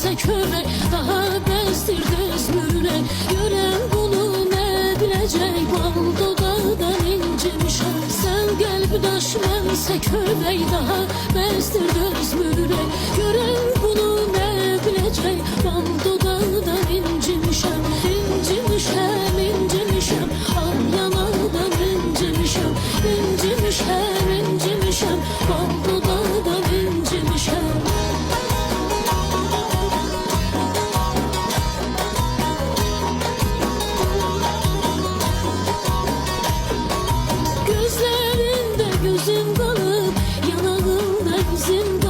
düşmənsə kömək, daha bəsdir dözmürlər. Görən bunu nə biləcək, bal dodaqdan incimişəm. Sən qəlbdaş mənsə kömək, daha bəsdir dözmürlər. Görən bunu nə biləcək, bal dodaqdan incimişəm. İncimişəm, incimişəm, al yanaqdan incimişəm. İncimişəm, incimişəm, bal dodaqdan incimişəm. Gözlerinde gözüm kalıp, yanağında izim